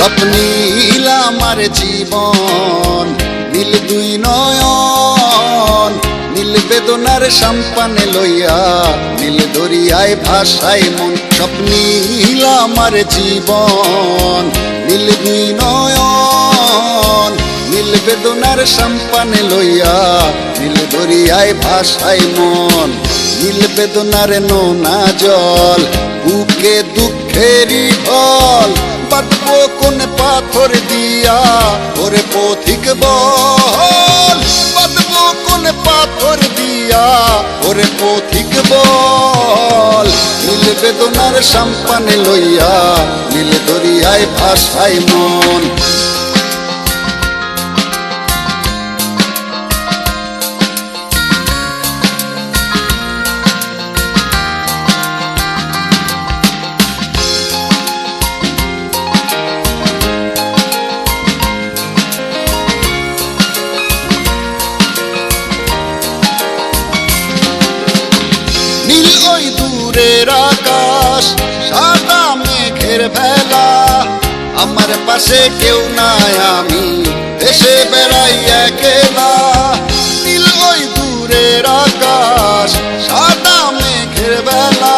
স্বপ্নীল আমার জীবন, নীল দুই নয়ন, নীল বেদনার সম্পানে লইয়া, নীল দরিয়ায় ভাসায় মন। স্বপ্নীল আমার জীবন, নীল দুই নয়ন, নীল বেদনার সম্পানে লইয়া, নীল দরিয়ায় ভাসায় মন। নীল বেদনার নোনা জল, বুকে দুঃখেরই ঢল, বাঁধবো কোন পাথর দিয়া ওরে পথিক বল, বাঁধবো কোন পাথর দিয়া ওরে পথিক বল। নীল বেদনার সম্পানে লইয়া, নীল দরিয়ায় ভাসায় মন। নীল ওই দূরের আকাশ, সাদা মেঘের ভেলা, আমার পাশে কেউ নাই, আমি দেশে বেড়াই একলা। নীল ওই দূরের আকাশ, সাদা মেঘের বেলা,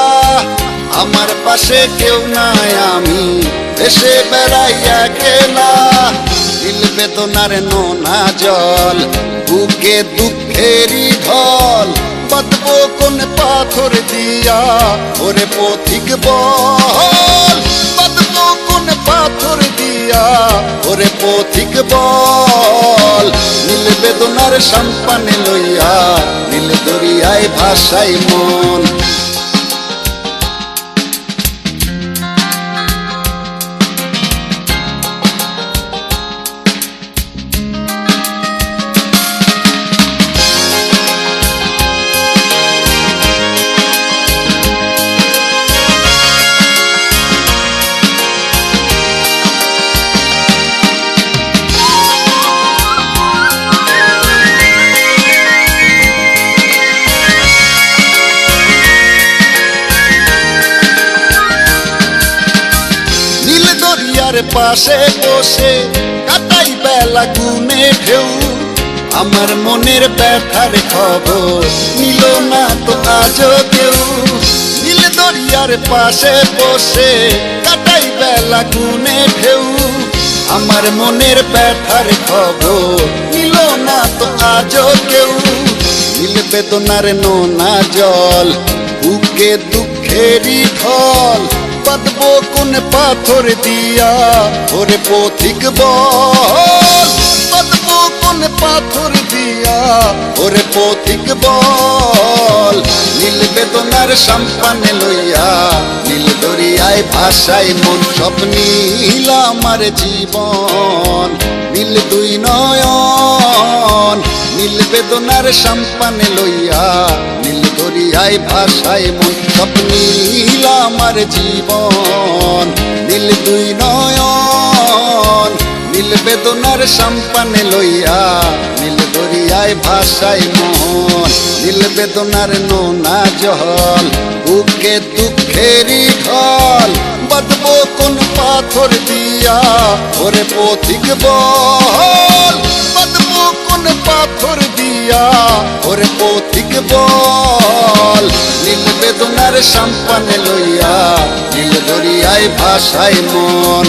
আমার পাশে কেউ নাই, আমি দেশে বেড়াই একলা। নীল বেদনার নোনা জল, বুকে দুঃখেরই ঢল, বাঁধবো কোন পাথর দিয়া ওরে পথিক বল, বাঁধবো কোন পাথর দিয়া ওরে পথিক বল। নীল বেদনার সম্পানে লইয়া, নীল দরিয়ায় ভাসায় মন। পাশে বসে কাটাই বেলা গুনে ঢেউ, আমার মনের ব্যথার খবর নিল না তো আজও কেউ। নীল দরিয়ার পাশে বসে কাটাই বেলা গুনে ঢেউ, আমার মনের ব্যথার খবর নিল না তো আজও কেউ। নীল বেদনার নোনা জল, বুকে দুঃখেরই ঢল, বাঁধবো কোন পাথর দিয়া ওরে পথিক বল, বাঁধবো কোন পাথর দিয়া ওরে পথিক বল। নীল বেদনার সম্পানে লইয়া, নীল দরিয়ায় ভাসায় মন। স্বপ্নীল আমার জীবন, নীল দুই নয়ন, নীল বেদনার সম্পানে লইয়া, নীল দরিয়ায় ভাসায় মন। স্বপ্নীল আমার জীবন, নীল দুই নয়ন, নীল বেদনার সম্পানে লইয়া, নীল দরিয়ায় ভাসায় মন। নীল বেদনার নোনা জল, বুকে দুঃখেরই ঢল, বাঁধবো কোন পাথর দিয়া ওরে পথিক বল, বাঁধবো কোন পাথর দিয়া ওরে পথিক বল। নীল বেদনার সম্পানে লইয়া, নীল দরিয়ায় ভাসায় মন।